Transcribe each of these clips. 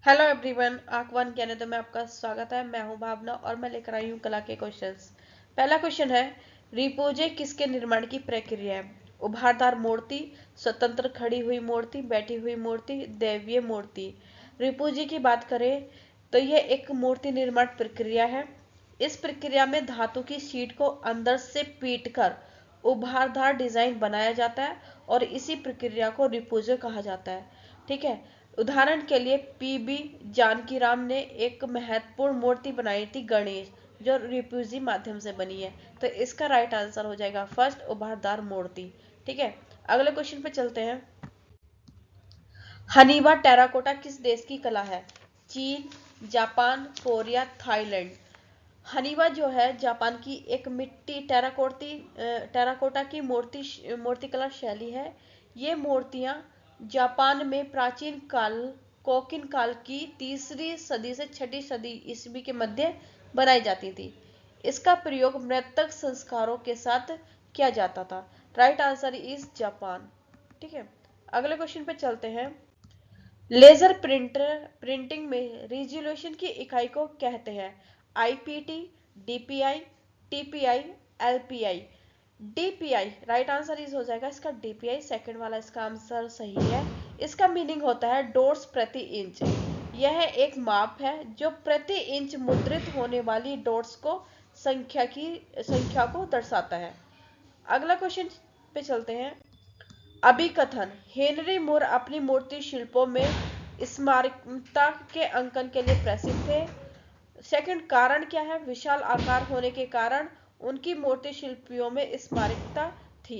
Hello everyone, आंकवन ज्ञान में आपका स्वागत है। मैं हूं भावना और मैं लेकर आई हूं कला के क्वेश्चंस। पहला क्वेश्चन है, रिपोजे किसके निर्माण की प्रक्रिया है? उभारदार मूर्ति, स्वतंत्र खड़ी हुई मूर्ति, बैठी हुई मूर्ति, दैवीय मूर्ति। रिपोजे की बात करें तो यह एक मूर्ति निर्माण प्रक्रिया है। इस प्रक्रिया में धातु की शीट को अंदर से पीटकर उभारदार डिजाइन बनाया जाता है और इसी प्रक्रिया को रिपोजे कहा जाता है। ठीक है। उदाहरण के लिए पीबी जानकीराम ने एक महत्वपूर्ण मूर्ति बनाई थी, गणेश, जो रिफ्यूजी माध्यम से बनी है। तो इसका राइट आंसर हो जाएगा फर्स्ट, उभारदार मूर्ति। ठीक है। अगले क्वेश्चन पे चलते हैं। हनीबा टेराकोटा किस देश की कला है? चीन, जापान, कोरिया, थाईलैंड। हनीबा जो है जापान की एक मिट्टी टेराकोटा की मूर्तिकला शैली है। ये मूर्तियां जापान में प्राचीन काल कोकिन काल की 3री सदी से 6ठी सदी ईस्वी के मध्य बनाई जाती थी। इसका प्रयोग मृतक संस्कारों के साथ किया जाता था। Right answer is Japan. ठीक है। अगले क्वेश्चन पे चलते हैं। लेजर प्रिंटिंग में रिजोल्यूशन की इकाई को कहते हैं? IPT, DPI, TPI, LPI. DPI right answer is हो जाएगा इसका डीपीआई। सेकंड वाला इसका आंसर सही है। इसका मीनिंग होता है डॉट्स प्रति इंच। यह एक माप है जो प्रति इंच मुद्रित होने वाली डॉट्स को संख्या को दर्शाता है। अगला क्वेश्चन पे चलते हैं। अभिकथन, हेनरी मोर अपनी मूर्ति शिल्पों में स्मारकता के अंकन के लिए प्रसिद्ध थे। सेकंड, कारण क्या है? विशाल आकार होने के कारण उनकी मूर्ति शिल्पियों में स्मारकता थी।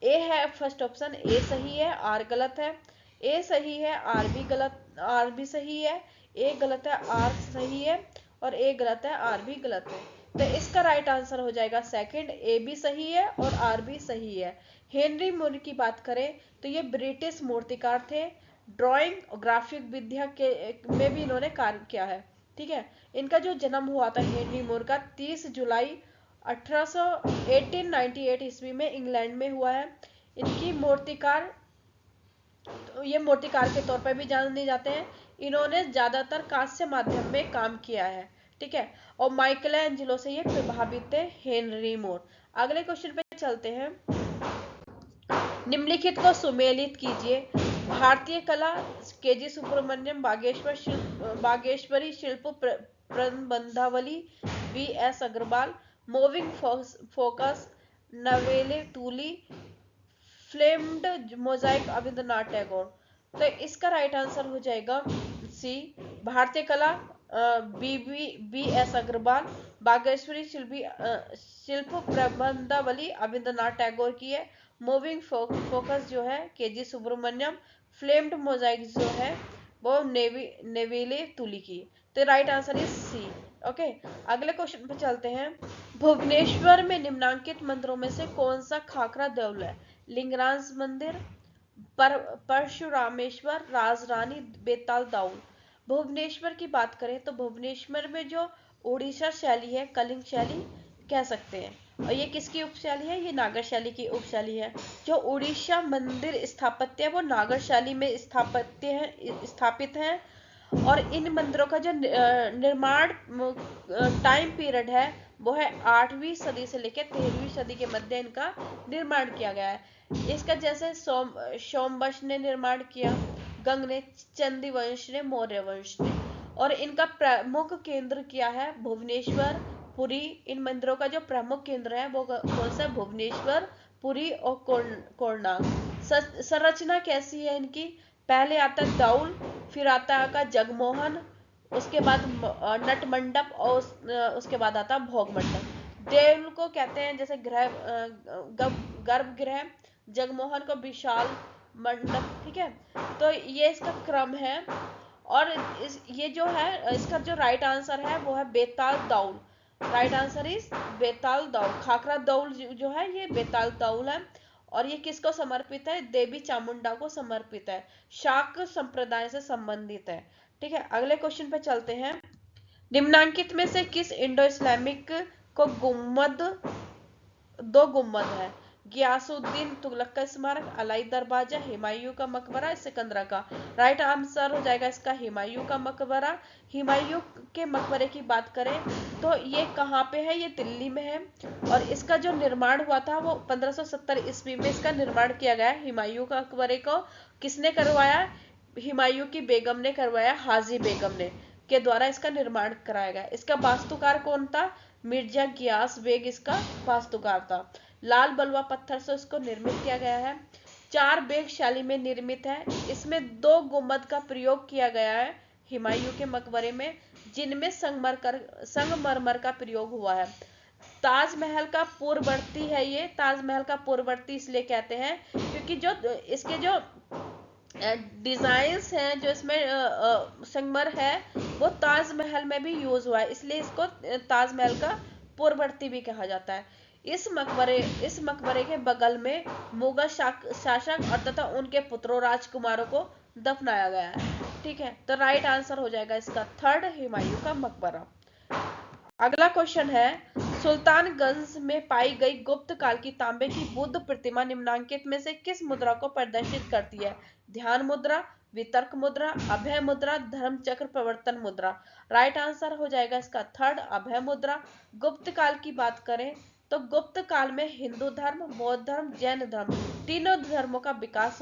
ए है फर्स्ट ऑप्शन, ए सही है, आर गलत है। ए सही है, आर भी सही है। ए गलत है, आर सही है। और ए गलत है, आर भी गलत है। तो इसका राइट आंसर हो जाएगा सेकंड, ए भी सही है और आर भी सही है। हेनरी मूर की बात करें तो ये ब्रिटिश मूर्तिकार थे। ड्राइंग और ग्राफिक विद्या के में भी इन्होंने कार्य किया है। ठीक है। इनका जो जन्म हुआ था हेनरी मूर का 30 जुलाई 1898 ईस्वी में इंग्लैंड में हुआ है। इनकी ये मूर्तिकार के तौर पर भी जाने जाते हैं। इन्होंने ज्यादातर कांस्य माध्यम में काम किया है। ठीक है। और माइकल एंजेलो से ये प्रभावित थे शिल्प मोर। अगले क्वेश्चन पे चलते हैं। निम्नलिखित को सुमेलित कीजिए। भारतीय कला, KG Subramanyan, Bageshwari Shilp Prabandhawali, BS. Agarwal, moving focus, Neville Tuli, flamed mosaic, Rabindranath Tagore. तो इसका राइट आंसर हो जाएगा सी, भारतीय कला, बी.एस. अग्रवाल, बागेश्वरी शिल्प प्रबंधावली रविंद्रनाथ टैगोर की है। मूविंग फोकस जो है केजी सुब्रमण्यम। फ्लेम्ड मोजाइक जो है वो नेविले तुली की। तो right answer is C. Okay. अगले क्वेश्चन पे चलते हैं। भुवनेश्वर में निम्नांकित मंदिरों में से कौन सा खाखरा देउल है? लिंगराज मंदिर, परशुरामेश्वर, राजरानी, बेताल दाऊल। भुवनेश्वर की बात करें तो भुवनेश्वर में जो उड़ीसा शैली है, कलिंग शैली कह सकते हैं। और ये किसकी उपशैली है? ये नागर शैली की उपशैली है। जो उड़ीसा मंदिर स्थापत्य है वो नागर शैली में स्थापित है। और इन मंदिरों का जो निर्माण टाइम पीरियड है वो है 8वीं सदी से लेकर 13वीं सदी के मध्य इनका निर्माण किया गया है। इसका जैसे सोमवंश ने निर्माण किया, गंग ने, चंदी वंश ने, मौर्य वंश ने। और इनका प्रमुख केंद्र क्या है? भुवनेश्वर, पुरी। इन मंदिरों का जो प्रमुख केंद्र है वो कौन सा? भुवनेश्वर, पुरी और कोणार्क। संरचना कैसी है इनकी? पहले आता है दाउल, फिर आता है जगमोहन, उसके बाद नट मंडप और उसके बाद आता है भोग मंडप। देउल को कहते हैं जैसे गर्भगृह, जगमोहन को विशाल मंडप। ठीक है। तो ये इसका क्रम है। और ये जो है इसका जो राइट आंसर है वो है बेताल दाउल। राइट आंसर इज बेताल दाउल। खाखरा दाउल जो है ये बेताल दाउल है। और ये किसको समर्पित है? देवी चामुंडा को समर्पित है। शाक संप्रदाय से संबंधित है। ठीक है। अगले क्वेश्चन पे चलते हैं। निम्नांकित में से किस इंडो इस्लामिक को दो गुम्बद है? गियासुद्दीन तुगलक का स्मारक, अलाई दरवाजा, हुमायूं का मकबरा, सिकंदरा का। राइट आंसर हो जाएगा इसका हुमायूं का मकबरा। हुमायूं के मकबरे की बात करें तो ये कहाँ पे है, ये दिल्ली में है, और इसका जो निर्माण हुआ था वो 1570 ईस्वी में इसका निर्माण किया गया। हुमायूं का मकबरे को किसने करवाया, हुमायूं की बेगम ने करवाया, हाजी बेगम ने के द्वारा इसका निर्माण कराया गया। इसका वास्तुकार कौन था, मिर्जा गियास बेग इसका वास्तुकार था। लाल बलुआ पत्थर से इसको निर्मित किया गया है। 4 बेग शैली में निर्मित है। इसमें 2 गुंबद का प्रयोग किया गया है हुमायूं के मकबरे में, जिनमें संगमरमर का प्रयोग हुआ है। ताजमहल का पूर्ववर्ती है ये, ताजमहल का पूर्ववर्ती इसलिए कहते हैं क्योंकि जो इसके जो डिजाइन्स हैं, जो इसमें संगमर है, वो ताजमहल में भी यूज हुआ है, इसलिए इसको ताजमहल का पूर्ववर्ती भी कहा जाता है। इस मकबरे के बगल में मुगल शासक और तथा उनके पुत्रों राजकुमारों को दफनाया गया है। ठीक है, तो राइट आंसर हो जाएगा इसका थर्ड, हुमायूं का मकबरा। अगला क्वेश्चन है, सुल्तानगंज में पाई गई गुप्त काल की तांबे की बुद्ध प्रतिमा निम्नांकित में से किस मुद्रा को प्रदर्शित करती है? ध्यान मुद्रा, वितर्क मुद्रा, अभय मुद्रा, धर्म चक्र प्रवर्तन मुद्रा। राइट आंसर हो जाएगा इसका थर्ड, अभय मुद्रा। गुप्त काल की बात करें तो गुप्त काल में हिंदू धर्म, बौद्ध धर्म, जैन धर्म, तीनों धर्मों का विकास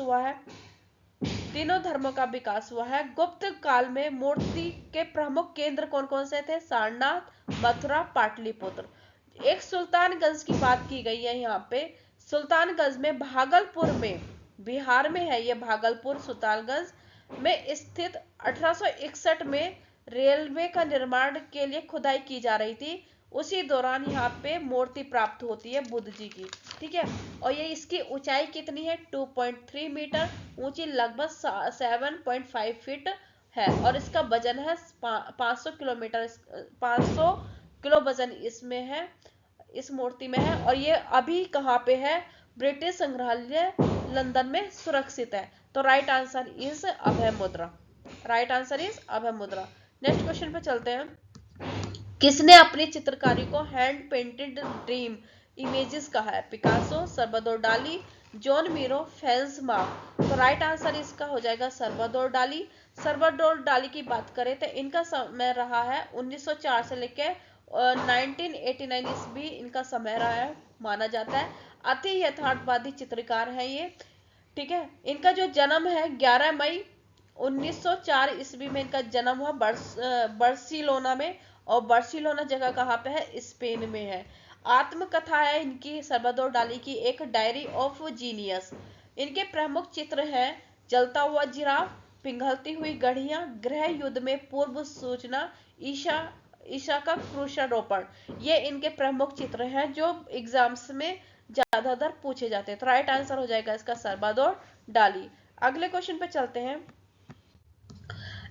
हुआ है। गुप्त काल में मूर्ति के प्रमुख केंद्र कौन कौन से थे? सारनाथ, मथुरा, पाटलिपुत्र। एक सुल्तानगंज की बात की गई है यहाँ पे। सुल्तानगंज में भागलपुर में, बिहार में है ये भागलपुर, सुल्तानगंज में स्थित 1861 में रेलवे का निर्माण के लिए खुदाई की जा रही थी। उसी दौरान यहाँ पे मूर्ति प्राप्त होती है बुद्ध जी की। ठीक है, और ये इसकी ऊंचाई कितनी है? 2.3 मीटर, ऊंची लगभग 7.5 फीट है, और इसका वजन है 500 किलो वजन इसमें है, इस मूर्ति में है। और ये अभी कहाँ पे है? ब्रिटिश संग्रहालय लंदन में सुरक्षित है। तो राइट आंसर इज अभय मुद्रा। नेक्स्ट क्वेश्चन पे चलते हैं। किसने अपनी चित्रकारी को हैंड पेंटेड ड्रीम इमेजेस कहा है? पिकासो, सल्वाडोर डाली, जॉन मीरो, फ्रांज मार्क। तो राइट आंसर इसका हो जाएगा सल्वाडोर डाली। सल्वाडोर डाली की बात करें तो इनका समय रहा है 1904 से लेकर 1989 ईस्वी इनका समय रहा है, माना जाता है। अति यथार्थवादी चित्रकार है ये। ठीक है, इनका जो जन्म है 11 मई 1904 ईस्वी में इनका जन्म हुआ बार्सिलोना में, और बार्सिलोना जगह कहाँ पे है? स्पेन में है। आत्मकथा है इनकी सल्वाडोर डाली की, एक डायरी ऑफ जीनियस। इनके प्रमुख चित्र हैं जलता हुआ जिराफ, पिघलती हुई घड़ियां, गृह युद्ध में पूर्व सूचना, ईशा का क्रूशारोपण। ये इनके प्रमुख चित्र हैं जो एग्जाम्स में ज्यादातर पूछे जाते हैं। तो राइट आंसर हो जाएगा इसका सल्वाडोर डाली। अगले क्वेश्चन पे चलते हैं।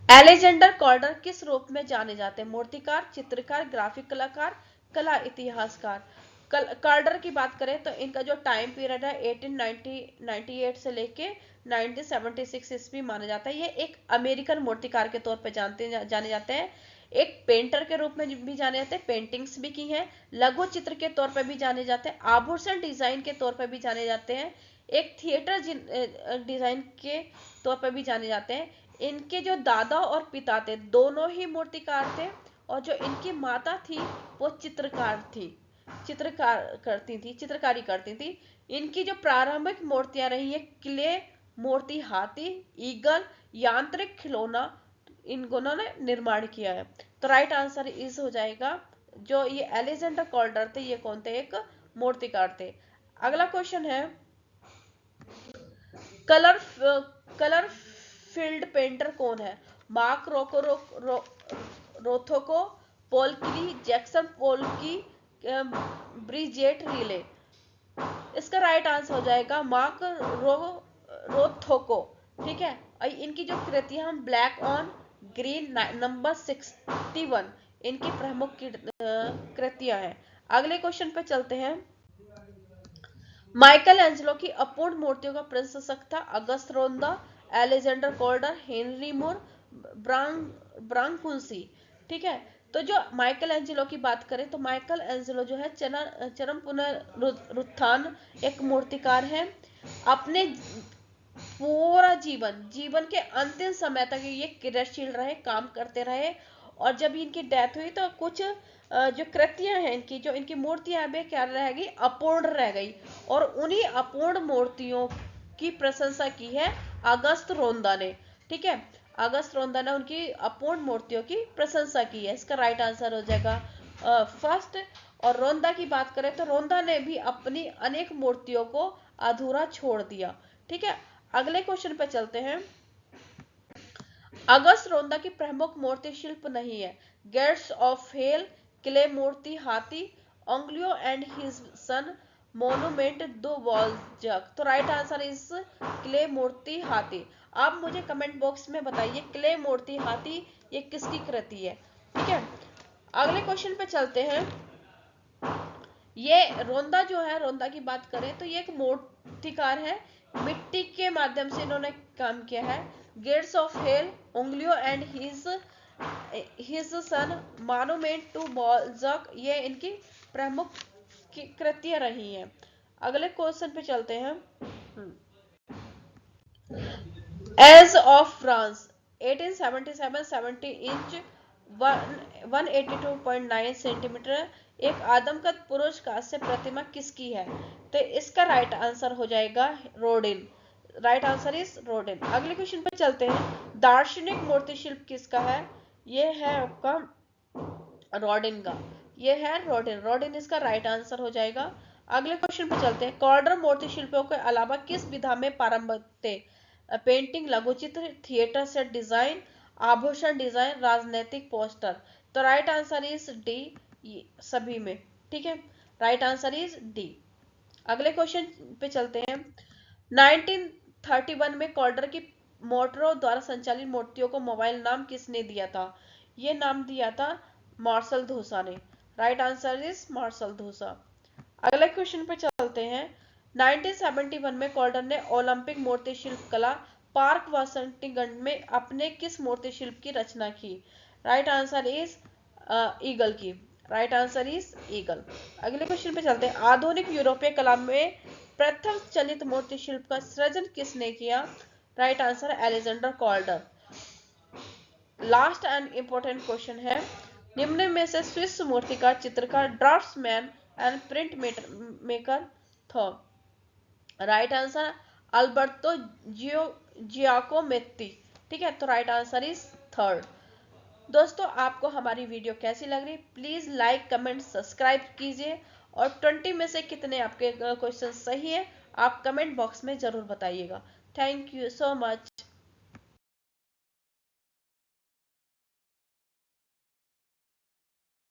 अलेक्जेंडर कॉल्डर किस रूप में जाने जाते हैं? मूर्तिकार, चित्रकार, ग्राफिक कलाकार, कला इतिहासकार। कॉल्डर की बात करें तो इनका जो टाइम पीरियड है 1898 से लेके 1976 ईस्वी माना जाता है। ये एक अमेरिकन मूर्तिकार के तौर पे जाने जाते हैं। एक पेंटर के रूप में भी जाने जाते हैं, पेंटिंग्स भी की हैं। लघु चित्र के तौर पर भी जाने जाते हैं, आभूषण डिजाइन के तौर पर भी जाने जाते हैं, एक थिएटर डिजाइन के तौर पर भी जाने जाते हैं। इनके जो दादा और पिता थे दोनों ही मूर्तिकार थे, और जो इनकी माता थी वो चित्रकारी करती थी। इनकी जो प्रारंभिक मूर्तियां रही है, क्ले मूर्ति, हाथी, ईगल, यांत्रिक खिलौना, इन्होंने ने निर्माण किया है। तो राइट आंसर इस हो जाएगा, जो ये अलेक्जेंडर कॉल्डर थे ये कौन थे? एक मूर्तिकार थे। अगला क्वेश्चन है, कलर फील्ड पेंटर कौन है? मार्क रोथको, पॉल क्ली, जैक्सन पोल्की, ब्रिजेट रिले। इसका राइट आंसर हो जाएगा मार्क रोथको। ठीक है, इनकी जो कृतियां हम ब्लैक ऑन ग्रीन नंबर 61 इनकी प्रमुख कृतियां हैं। अगले क्वेश्चन पे चलते हैं। माइकल एंजेलो की अपूर्ण मूर्तियों का प्रशंसक था अगस्त रोंदा, अलेक्जेंडर कॉल्डर, हेनरी मूर, ब्रांकुंसी। ठीक है, तो जो माइकल एंजेलो की बात करें तो माइकल एंजेलो जो है चरम पुनरुत्थान एक मूर्तिकार है। अपने पूरा जीवन के अंतिम समय तक ये क्रियाशील रहे, काम करते रहे। और जब इनकी डेथ हुई तो कुछ जो कृतियां हैं इनकी, जो इनकी मूर्तियां वे क्या रह गई, अपूर्ण रह गई। और उन्हीं अपूर्ण मूर्तियों की प्रशंसा की है अगस्त रोंदा ने। ठीक है, अगस्त रोंदा ने उनकी अपूर्ण मूर्तियों की प्रशंसा की है। इसका राइट आंसर हो जाएगा फर्स्ट। और रोंदा की बात करें तो रोंदा ने भी अपनी अनेक मूर्तियों को अधूरा छोड़ दिया। ठीक है, अगले क्वेश्चन पे चलते हैं। अगस्त रोंदा की प्रमुख मूर्ति शिल्प नहीं है। गेट्स ऑफ हेल, क्ले मूर्ति हाथी, ओंग्लियो एंड हिज सन, मोनुमेंट दो वॉल्जक। तो राइट आंसर इज क्ले मूर्ति हाथी। आप मुझे कमेंट बॉक्स में बताइए क्ले मूर्ति हाथी ये किसकी कृति है। ठीक है, अगले क्वेश्चन पे चलते हैं। ये रोंदा जो है, रोंदा की बात करें तो ये एक मूर्तिकार है, मिट्टी के माध्यम से इन्होंने काम किया है। गेट्स ऑफ हेल, उंगलियो and his son, monument to Balzac ये इनकी प्रमुख कृतियां रही हैं। अगले क्वेश्चन पे चलते हैं। As of France 1877 70 inch 182.9 centimetre एक आदमकद पुरुष कांस्य प्रतिमा किसकी है। तो इसका राइट आंसर हो जाएगा Rodin. Right answer is Rodin. अगले क्वेश्चन पर चलते हैं। दार्शनिक मूर्ति शिल्प किसका है। ये है आपका रोडिन का। ये है रोडिन, रोडिन इसका राइट आंसर हो जाएगा। अगले क्वेश्चन पर चलते हैं। कॉर्डर मूर्ति शिल्पों के अलावा किस विधा में पारंगत थे। पेंटिंग, लघुचित्र, थिएटर सेट डिजाइन, आभूषण डिजाइन, राजनीतिक पोस्टर। तो राइट आंसर इज डी सभी में। ठीक है, राइट आंसर इज डी। अगले क्वेश्चन पे चलते हैं। 1931 में कॉल्डर की मोटरों द्वारा संचालित मूर्तियों को मोबाइल नाम किसने दिया था। ये नाम दिया था मार्शल धूसा ने। Right answer is Marcel Duchamp. अगले क्वेश्चन पे चलते हैं। 1971 में कॉल्डर ने ओलंपिक मूर्ति शिल्प कला पार्क वाशिंगटन में अपने किस मूर्ति शिल्प की रचना की। राइट आंसर इज ईगल की। Right answer is eagle. अगले क्वेश्चन पे चलते हैं। आधुनिक यूरोपीय कला में प्रथम चलित मूर्ति शिल्प का सृजन किसने किया। Right answer Alexander Calder. Last and important question है। निम्न में से स्विस मूर्तिकार, चित्रकार, ड्राफ्ट्समैन एंड प्रिंट मेकर था। Right answer Alberto Giacometti. ठीक है, तो राइट आंसर इज थर्ड। दोस्तों, आपको हमारी वीडियो कैसी लग रही, प्लीज लाइक कमेंट सब्सक्राइब कीजिए। और 20 में से कितने आपके क्वेश्चन सही है आप कमेंट बॉक्स में जरूर बताइएगा। Thank you so much.